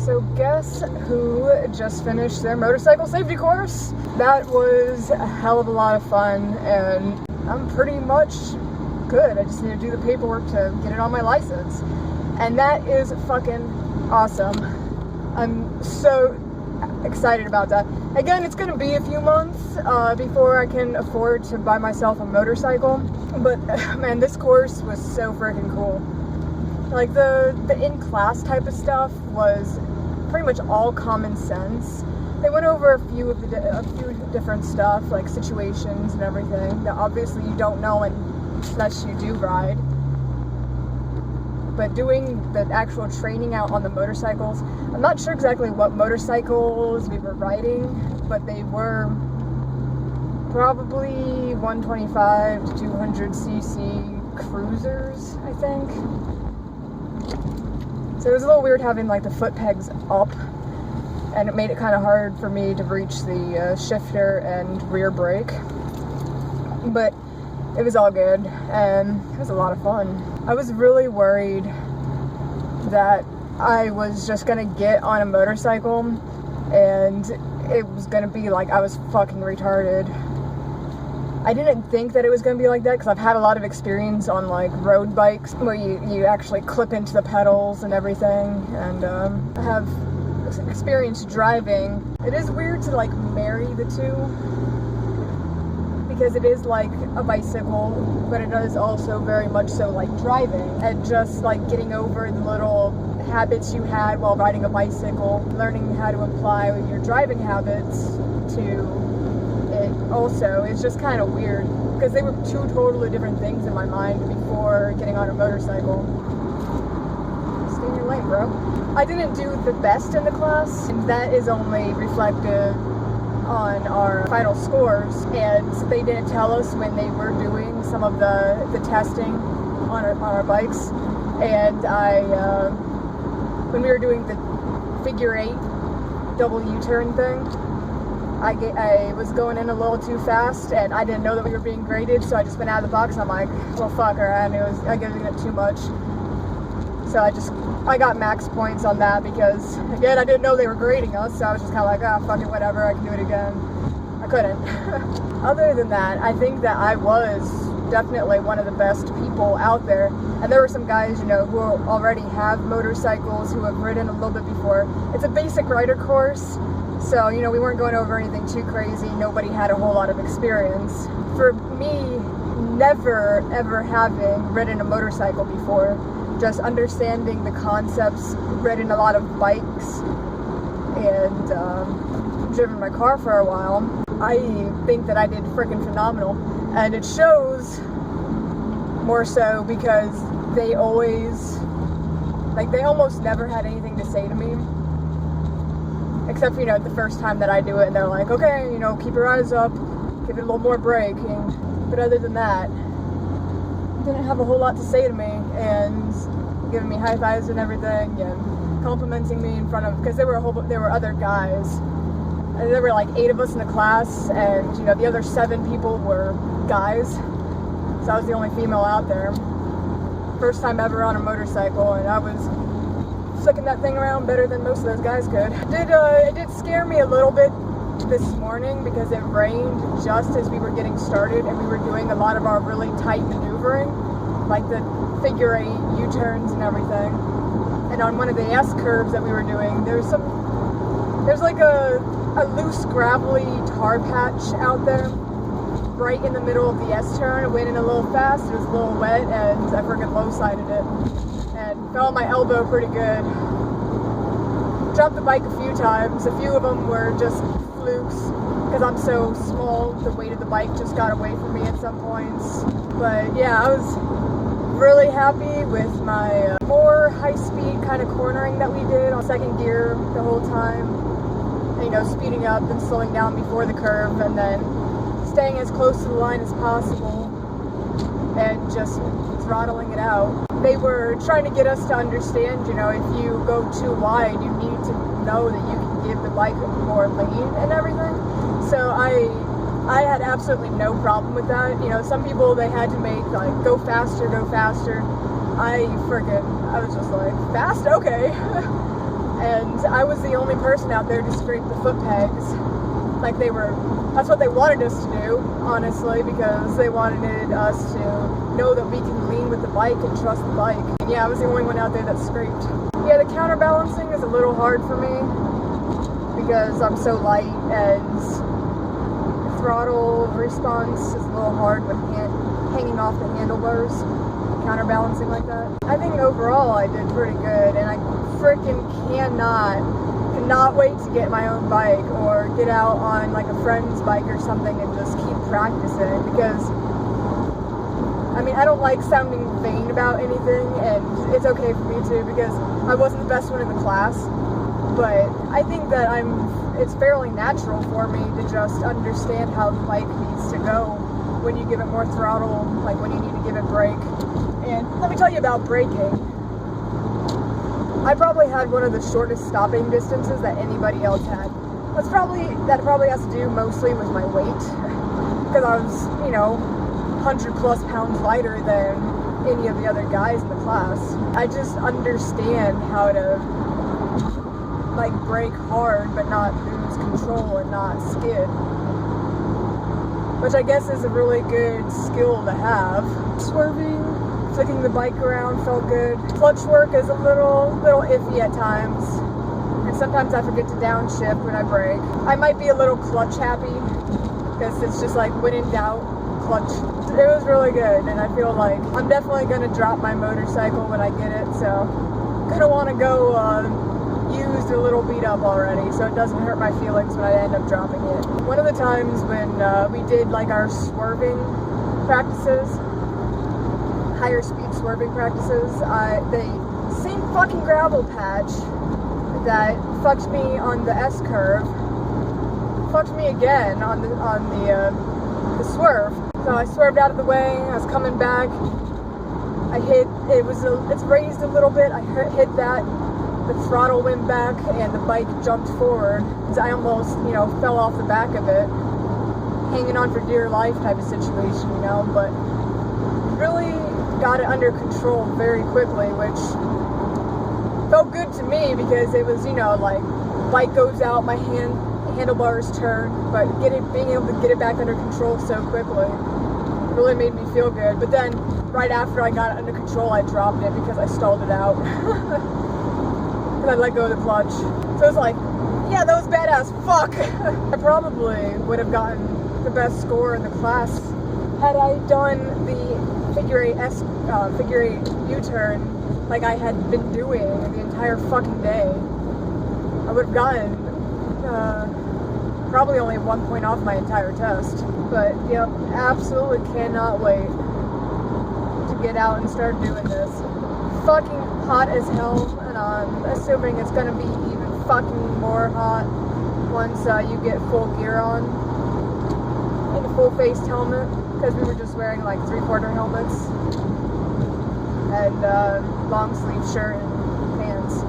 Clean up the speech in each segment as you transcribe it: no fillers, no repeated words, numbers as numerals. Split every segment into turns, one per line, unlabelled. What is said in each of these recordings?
So guess who just finished their motorcycle safety course? That was a hell of a lot of fun, and I'm pretty much good. I just need to do the paperwork to get it on my license. And that is fucking awesome. I'm so excited about that. Again, it's gonna be a few months before I can afford to buy myself a motorcycle. But man, this course was so freaking cool. Like the in-class type of stuff was pretty much all common sense. They went over a few different stuff, like situations and everything that obviously you don't know unless you do ride. But doing the actual training out on the motorcycles, I'm not sure exactly what motorcycles we were riding, but they were probably 125 to 200cc cruisers, I think. So it was a little weird having like the foot pegs up, and it made it kind of hard for me to reach the shifter and rear brake. But it was all good, and it was a lot of fun. I was really worried that I was just gonna get on a motorcycle and it was gonna be like I was fucking retarded. I didn't think that it was going to be like that because I've had a lot of experience on like road bikes where you actually clip into the pedals and everything, and I have experience driving. It is weird to like marry the two because it is like a bicycle, but it is also very much so like driving, and just like getting over the little habits you had while riding a bicycle, learning how to apply your driving habits to it also is just kind of weird because they were two totally different things in my mind before getting on a motorcycle. Stay in your lane, bro. I didn't do the best in the class, and that is only reflective on our final scores, and they didn't tell us when they were doing some of the testing on our bikes, and when we were doing the figure 8 double U-turn thing, I was going in a little too fast, and I didn't know that we were being graded, so I just went out of the box, and I'm like, well, fuck her, I knew I was giving it too much. So I got max points on that because, again, I didn't know they were grading us, so I was just kind of like, ah, fuck it, whatever, I can do it again. I couldn't. Other than that, I think that I was definitely one of the best people out there, and there were some guys, you know, who already have motorcycles, who have ridden a little bit before. It's a basic rider course, so, you know, we weren't going over anything too crazy. Nobody had a whole lot of experience. For me, never ever having ridden a motorcycle before, just understanding the concepts, ridden a lot of bikes, and driven my car for a while, I think that I did freaking phenomenal. And it shows more so because they always, like, they almost never had anything to say to me. Except, you know, the first time that I do it, and they're like, okay, you know, keep your eyes up, give it a little more braking. But other than that, they didn't have a whole lot to say to me, and giving me high fives and everything, and complimenting me in front of, because there were other guys. And there were like 8 of us in the class, and, you know, the other 7 people were guys. So I was the only female out there. First time ever on a motorcycle, and I was sucking that thing around better than most of those guys could. It did scare me a little bit this morning because it rained just as we were getting started, and we were doing a lot of our really tight maneuvering, like the figure 8 U-turns and everything. And on one of the S curves that we were doing, there's like a loose gravelly tar patch out there right in the middle of the S turn. It went in a little fast, it was a little wet, and I freaking low-sided it. And fell on my elbow pretty good. Dropped the bike a few times. A few of them were just flukes because I'm so small. The weight of the bike just got away from me at some points. But yeah, I was really happy with my more high-speed kind of cornering that we did on second gear the whole time. And, you know, speeding up and slowing down before the curve, and then staying as close to the line as possible and just throttling it out. They were trying to get us to understand, you know, if you go too wide, you need to know that you can give the bike more lane and everything. So I had absolutely no problem with that. You know, some people, they had to make, like, go faster. I was just like, fast? Okay. and I was the only person out there to scrape the foot pegs. Like that's what they wanted us to do, honestly, because they wanted us to know that we can lean with the bike and trust the bike. And yeah, I was the only one out there that scraped. Yeah, the counterbalancing is a little hard for me because I'm so light, and throttle response is a little hard when hanging off the handlebars, counterbalancing like that. I think overall I did pretty good, and I freaking cannot wait to get my own bike or get out on like a friend's bike or something and just keep practicing, because I mean, I don't like sounding vain about anything, and it's okay for me too, because I wasn't the best one in the class, but I think that it's fairly natural for me to just understand how the bike needs to go when you give it more throttle, like when you need to give it brake. And let me tell you about braking. I probably had one of the shortest stopping distances that anybody else had. That probably has to do mostly with my weight, because I was, 100 plus pounds lighter than any of the other guys in the class. I just understand how to like brake hard but not lose control and not skid, which I guess is a really good skill to have. Swerving, flicking the bike around felt good. Clutch work is a little iffy at times, and sometimes I forget to downshift when I brake. I might be a little clutch happy, because it's just like when in doubt, clutch. It was really good, and I feel like I'm definitely going to drop my motorcycle when I get it, so gonna want to go used a little beat up already, so it doesn't hurt my feelings when I end up dropping it. One of the times when we did like our swerving practices, higher speed swerving practices, the same fucking gravel patch that fucked me on the S curve fucked me again on the swerve. So I swerved out of the way. I was coming back. It's raised a little bit. I hit that. The throttle went back and the bike jumped forward. I almost, fell off the back of it, hanging on for dear life type of situation, but really got it under control very quickly, which felt good to me, because it was, like bike goes out, my handlebars turn, but being able to get it back under control so quickly really made me feel good. But then right after I got it under control, I dropped it because I stalled it out. And I let go of the clutch. So it's like, yeah, that was badass. Fuck! I probably would have gotten the best score in the class had I done the figure eight U-turn like I had been doing the entire fucking day. I would have gotten probably only 1 point off my entire test. But yep, absolutely cannot wait to get out and start doing this. Fucking hot as hell, and I'm assuming it's gonna be even fucking more hot once you get full gear on and a full-faced helmet, because we were just wearing like 3/4 helmets and long sleeve shirt and pants.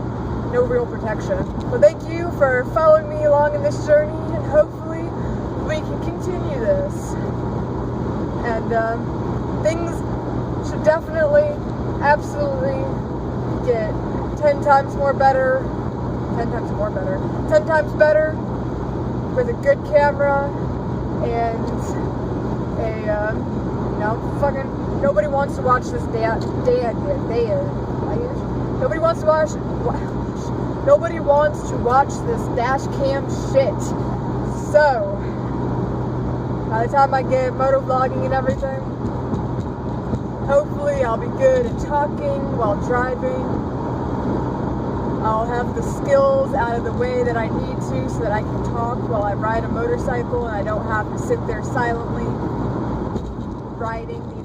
No real protection. But thank you for following me along in this journey, and hopefully we can continue this. And things should definitely, absolutely get 10 times better with a good camera and fucking nobody wants to watch this nobody wants to watch this dash cam shit. So by the time I get motovlogging and everything, hopefully I'll be good at talking while driving. I'll have the skills out of the way that I need to, so that I can talk while I ride a motorcycle and I don't have to sit there silently riding the